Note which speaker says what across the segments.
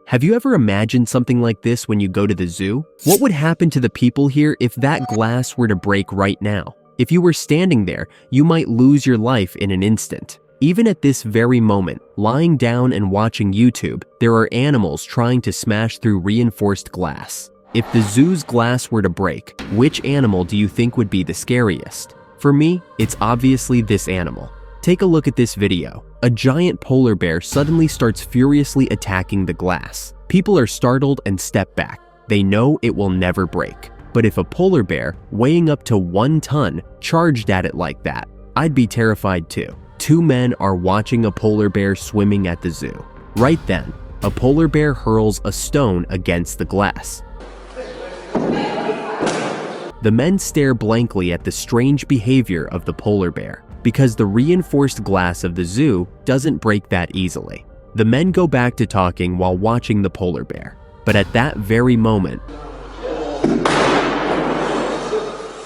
Speaker 1: Have you ever imagined something like this when you go to the zoo? What would happen to the people here if that glass were to break right now? If you were standing there, you might lose your life in an instant. Even at this very moment, lying down and watching YouTube, there are animals trying to smash through reinforced glass. If the zoo's glass were to break, which animal do you think would be the scariest? For me, it's obviously this animal. Take a look at this video. A giant polar bear suddenly starts furiously attacking the glass. People are startled and step back. They know it will never break. But if a polar bear, weighing up to 1 ton, charged at it like that, I'd be terrified too. 2 men are watching a polar bear swimming at the zoo. Right then, a polar bear hurls a stone against the glass. The men stare blankly at the strange behavior of the polar bear, because the reinforced glass of the zoo doesn't break that easily. The men go back to talking while watching the polar bear. But at that very moment,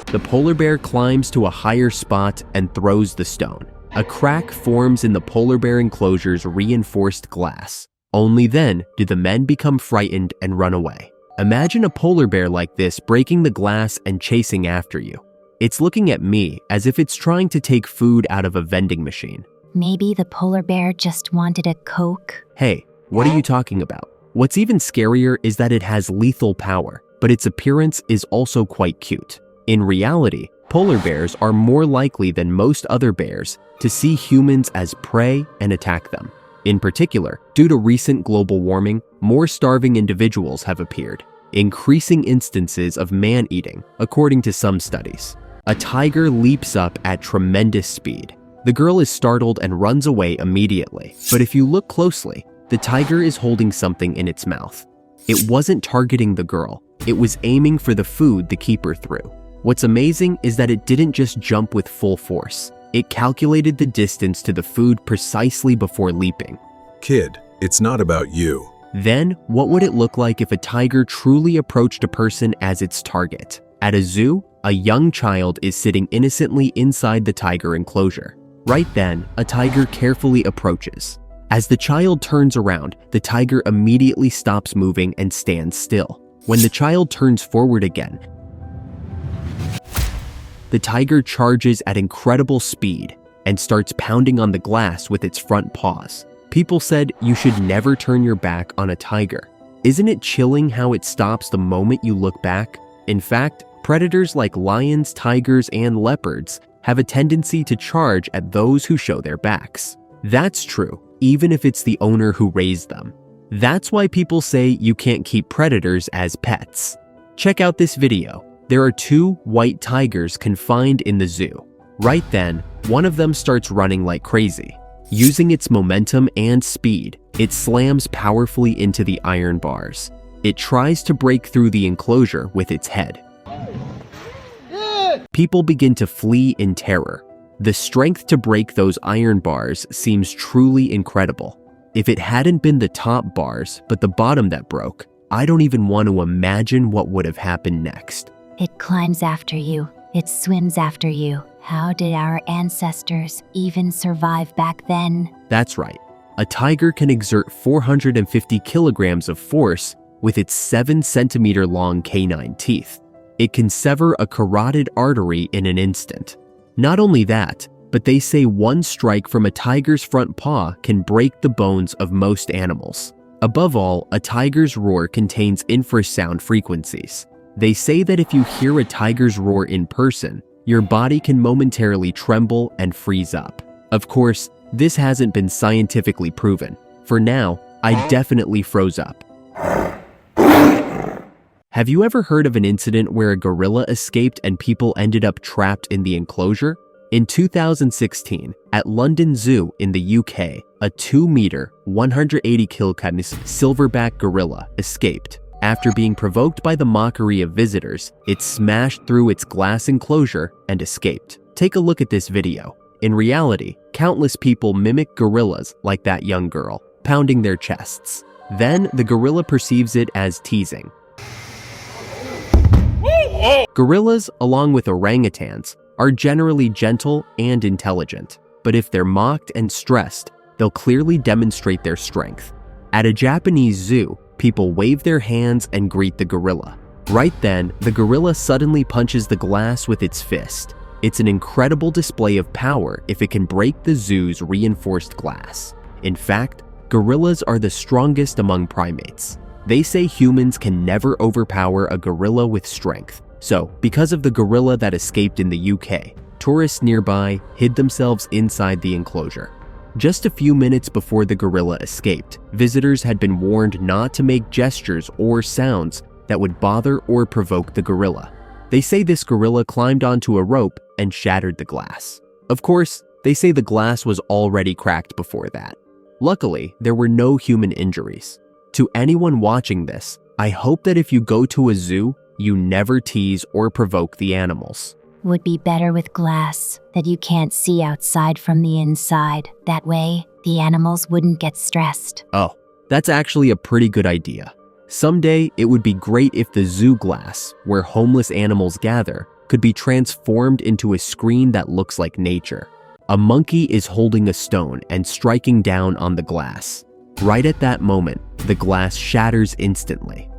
Speaker 1: the polar bear climbs to a higher spot and throws the stone. A crack forms in the polar bear enclosure's reinforced glass. Only then do the men become frightened and run away. Imagine a polar bear like this breaking the glass and chasing after you. It's looking at me as if it's trying to take food out of a vending machine.
Speaker 2: Maybe the polar bear just wanted a Coke.
Speaker 1: Hey, what are you talking about? What's even scarier is that it has lethal power, but its appearance is also quite cute. In reality, polar bears are more likely than most other bears to see humans as prey and attack them. In particular, due to recent global warming, more starving individuals have appeared, increasing instances of man-eating, according to some studies. A tiger leaps up at tremendous speed. The girl is startled and runs away immediately. But if you look closely, the tiger is holding something in its mouth. It wasn't targeting the girl. It was aiming for the food the keeper threw. What's amazing is that it didn't just jump with full force. It calculated the distance to the food precisely before leaping.
Speaker 3: Kid, it's not about you.
Speaker 1: Then, what would it look like if a tiger truly approached a person as its target? At a zoo, a young child is sitting innocently inside the tiger enclosure. Right then, a tiger carefully approaches. As the child turns around, the tiger immediately stops moving and stands still. When the child turns forward again, the tiger charges at incredible speed and starts pounding on the glass with its front paws. People said you should never turn your back on a tiger. Isn't it chilling how it stops the moment you look back? In fact, predators like lions, tigers, and leopards have a tendency to charge at those who show their backs. That's true, even if it's the owner who raised them. That's why people say you can't keep predators as pets. Check out this video. There are 2 white tigers confined in the zoo. Right then, one of them starts running like crazy. Using its momentum and speed, it slams powerfully into the iron bars. It tries to break through the enclosure with its head. People begin to flee in terror. The strength to break those iron bars seems truly incredible. If it hadn't been the top bars, but the bottom that broke, I don't even want to imagine what would have happened next.
Speaker 2: It climbs after you. It swims after you. How did our ancestors even survive back then?
Speaker 1: That's right. A tiger can exert 450 kilograms of force with its 7-centimeter long canine teeth. It can sever a carotid artery in an instant. Not only that, but they say one strike from a tiger's front paw can break the bones of most animals. Above all, a tiger's roar contains infrasound frequencies. They say that if you hear a tiger's roar in person, your body can momentarily tremble and freeze up. Of course, this hasn't been scientifically proven. For now, I definitely froze up. Have you ever heard of an incident where a gorilla escaped and people ended up trapped in the enclosure? In 2016, at London Zoo in the UK, a 2-meter, 180 kilograms silverback gorilla escaped. After being provoked by the mockery of visitors, it smashed through its glass enclosure and escaped. Take a look at this video. In reality, countless people mimic gorillas like that young girl, pounding their chests. Then the gorilla perceives it as teasing. Gorillas, along with orangutans, are generally gentle and intelligent, but if they're mocked and stressed, they'll clearly demonstrate their strength. At a Japanese zoo, People wave their hands and greet the gorilla. Right then, the gorilla suddenly punches the glass with its fist. It's an incredible display of power if it can break the zoo's reinforced glass. In fact, gorillas are the strongest among primates. They say humans can never overpower a gorilla with strength. So, because of the gorilla that escaped in the UK, tourists nearby hid themselves inside the enclosure. Just a few minutes before the gorilla escaped, visitors had been warned not to make gestures or sounds that would bother or provoke the gorilla. They say this gorilla climbed onto a rope and shattered the glass. Of course, they say the glass was already cracked before that. Luckily, there were no human injuries. To anyone watching this, I hope that if you go to a zoo, you never tease or provoke the animals.
Speaker 2: Would be better with glass that you can't see outside from the inside. That way, the animals wouldn't get stressed.
Speaker 1: Oh, that's actually a pretty good idea. Someday, it would be great if the zoo glass, where homeless animals gather, could be transformed into a screen that looks like nature. A monkey is holding a stone and striking down on the glass. Right at that moment, the glass shatters instantly.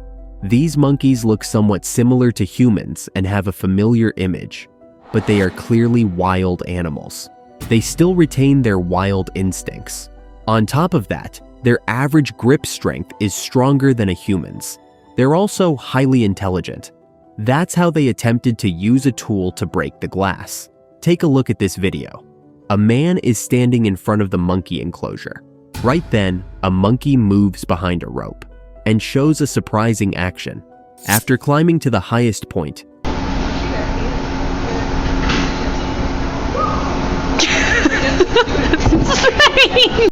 Speaker 1: These monkeys look somewhat similar to humans and have a familiar image, but they are clearly wild animals. They still retain their wild instincts. On top of that, their average grip strength is stronger than a human's. They're also highly intelligent. That's how they attempted to use a tool to break the glass. Take a look at this video. A man is standing in front of the monkey enclosure. Right then, a monkey moves behind a rope and shows a surprising action. After climbing to the highest point,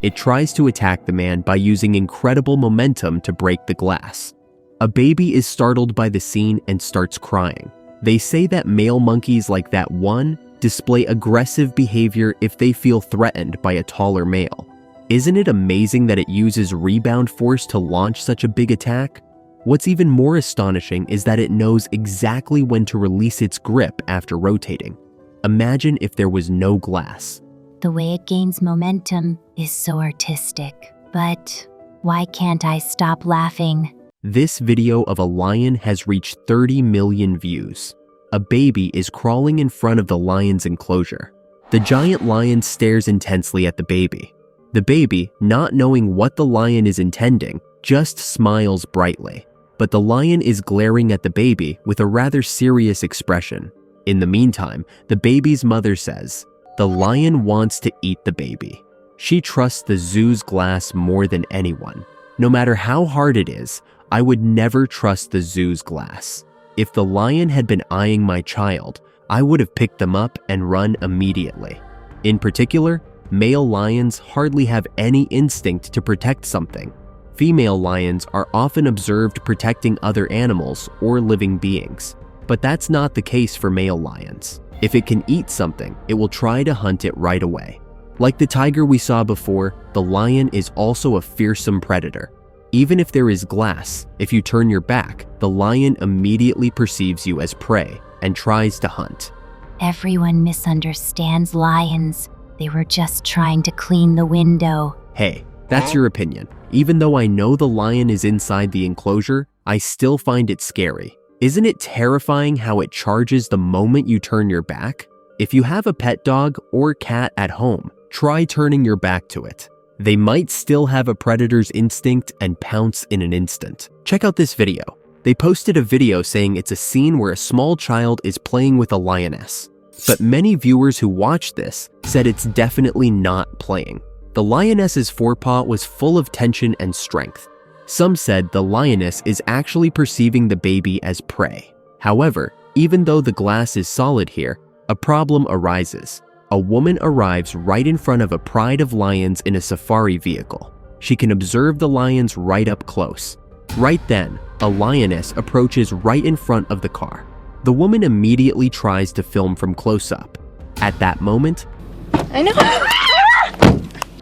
Speaker 1: it tries to attack the man by using incredible momentum to break the glass. A baby is startled by the scene and starts crying. They say that male monkeys like that one display aggressive behavior if they feel threatened by a taller male. Isn't it amazing that it uses rebound force to launch such a big attack? What's even more astonishing is that it knows exactly when to release its grip after rotating. Imagine if there was no glass.
Speaker 2: The way it gains momentum is so artistic. But why can't I stop laughing?
Speaker 1: This video of a lion has reached 30 million views. A baby is crawling in front of the lion's enclosure. The giant lion stares intensely at the baby. The baby, not knowing what the lion is intending, just smiles brightly. But the lion is glaring at the baby with a rather serious expression. In the meantime, the baby's mother says, "The lion wants to eat the baby." She trusts the zoo's glass more than anyone. No matter how hard it is, I would never trust the zoo's glass. If the lion had been eyeing my child, I would have picked them up and run immediately. In particular, male lions hardly have any instinct to protect something. Female lions are often observed protecting other animals or living beings, but that's not the case for male lions. If it can eat something, it will try to hunt it right away. Like the tiger we saw before, the lion is also a fearsome predator. Even if there is glass, if you turn your back, the lion immediately perceives you as prey and tries to hunt.
Speaker 2: Everyone misunderstands lions. They were just trying to clean the window.
Speaker 1: Hey, that's your opinion. Even though I know the lion is inside the enclosure, I still find it scary. Isn't it terrifying how it charges the moment you turn your back? If you have a pet dog or cat at home, try turning your back to it. They might still have a predator's instinct and pounce in an instant. Check out this video. They posted a video saying it's a scene where a small child is playing with a lioness. But many viewers who watched this said it's definitely not playing. The lioness's forepaw was full of tension and strength. Some said the lioness is actually perceiving the baby as prey. However, even though the glass is solid here, a problem arises. A woman arrives right in front of a pride of lions in a safari vehicle. She can observe the lions right up close. Right then, a lioness approaches right in front of the car. The woman immediately tries to film from close up. At that moment,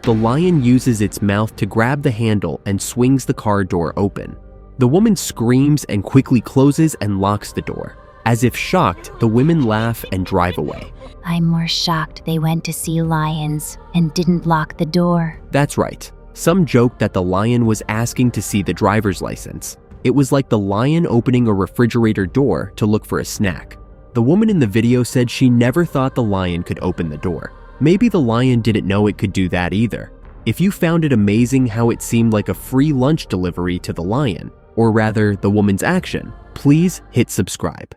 Speaker 1: the lion uses its mouth to grab the handle and swings the car door open. The woman screams and quickly closes and locks the door. As if shocked, the women laugh and drive away.
Speaker 2: I'm more shocked they went to see lions and didn't lock the door.
Speaker 1: That's right. Some joked that the lion was asking to see the driver's license. It was like the lion opening a refrigerator door to look for a snack. The woman in the video said she never thought the lion could open the door. Maybe the lion didn't know it could do that either. If you found it amazing how it seemed like a free lunch delivery to the lion, or rather the woman's action, please hit subscribe.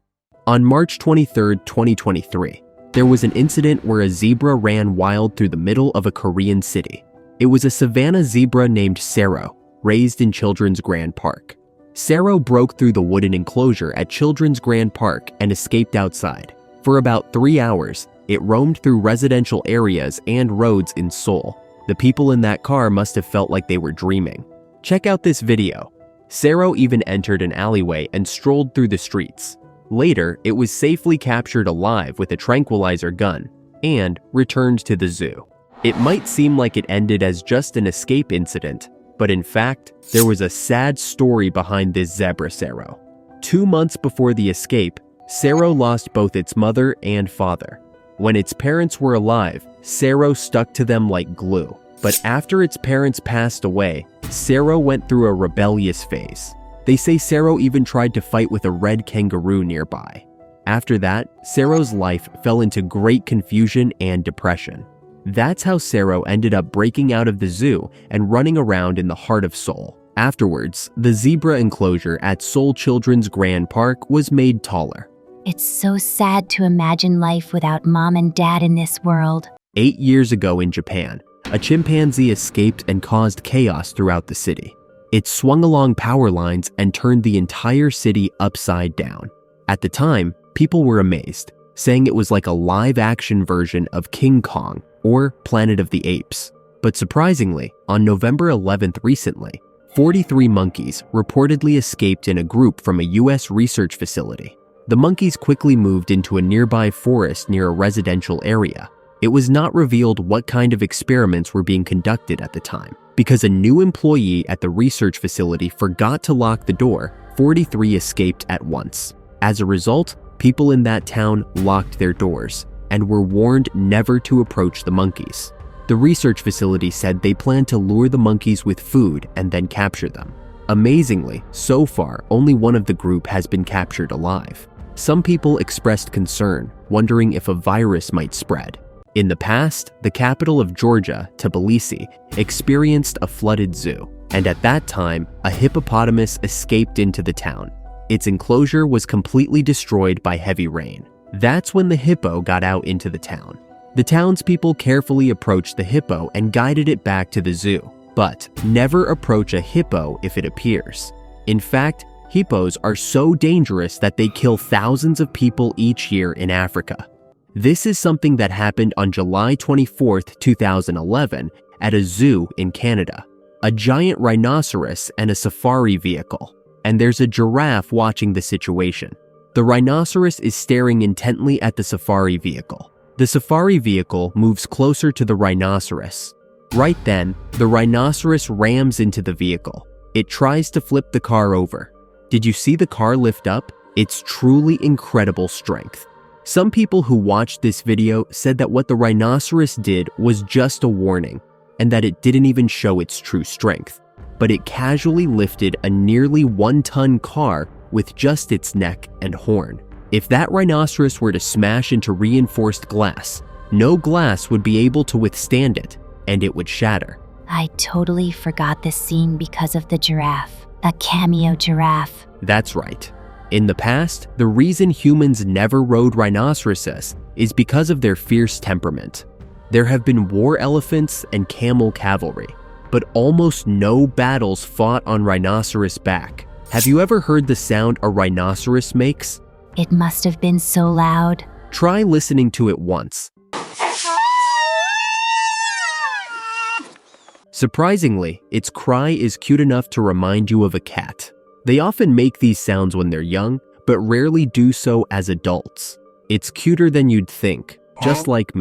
Speaker 1: On March 23, 2023, there was an incident where a zebra ran wild through the middle of a Korean city. It was a savanna zebra named Sero, raised in Children's Grand Park. Sero broke through the wooden enclosure at Children's Grand Park and escaped outside. For about 3 hours, it roamed through residential areas and roads in Seoul. The people in that car must have felt like they were dreaming. Check out this video. Sero even entered an alleyway and strolled through the streets. Later, it was safely captured alive with a tranquilizer gun and returned to the zoo. It might seem like it ended as just an escape incident, but in fact, there was a sad story behind this zebra Sero. 2 months before the escape, Sero lost both its mother and father. When its parents were alive, Sero stuck to them like glue. But after its parents passed away, Sero went through a rebellious phase. They say Sero even tried to fight with a red kangaroo nearby. After that, Sero's life fell into great confusion and depression. That's how Sero ended up breaking out of the zoo and running around in the heart of Seoul. Afterwards, the zebra enclosure at Seoul Children's Grand Park was made taller.
Speaker 2: It's so sad to imagine life without mom and dad in this world.
Speaker 1: 8 years ago in Japan, a chimpanzee escaped and caused chaos throughout the city. It swung along power lines and turned the entire city upside down. At the time, people were amazed, saying it was like a live-action version of King Kong or Planet of the Apes. But surprisingly, on November 11th recently, 43 monkeys reportedly escaped in a group from a US research facility. The monkeys quickly moved into a nearby forest near a residential area. It was not revealed what kind of experiments were being conducted at the time. Because a new employee at the research facility forgot to lock the door, 43 escaped at once. As a result, people in that town locked their doors and were warned never to approach the monkeys. The research facility said they planned to lure the monkeys with food and then capture them. Amazingly, so far, only one of the group has been captured alive. Some people expressed concern, wondering if a virus might spread. In the past, the capital of Georgia, Tbilisi, experienced a flooded zoo, and at that time, a hippopotamus escaped into the town. Its enclosure was completely destroyed by heavy rain. That's when the hippo got out into the town. The townspeople carefully approached the hippo and guided it back to the zoo, but never approach a hippo if it appears. In fact, hippos are so dangerous that they kill thousands of people each year in Africa. This is something that happened on July 24, 2011, at a zoo in Canada. A giant rhinoceros and a safari vehicle, and there's a giraffe watching the situation. The rhinoceros is staring intently at the safari vehicle. The safari vehicle moves closer to the rhinoceros. Right then, the rhinoceros rams into the vehicle. It tries to flip the car over. Did you see the car lift up? It's truly incredible strength. Some people who watched this video said that what the rhinoceros did was just a warning, and that it didn't even show its true strength. But it casually lifted a nearly 1-ton car with just its neck and horn. If that rhinoceros were to smash into reinforced glass, no glass would be able to withstand it, and it would shatter.
Speaker 2: I totally forgot this scene because of the giraffe. A cameo giraffe.
Speaker 1: That's right. In the past, the reason humans never rode rhinoceroses is because of their fierce temperament. There have been war elephants and camel cavalry, but almost no battles fought on rhinoceros back. Have you ever heard the sound a rhinoceros makes?
Speaker 2: It must have been so loud.
Speaker 1: Try listening to it once. Surprisingly, its cry is cute enough to remind you of a cat. They often make these sounds when they're young, but rarely do so as adults. It's cuter than you'd think, just like me.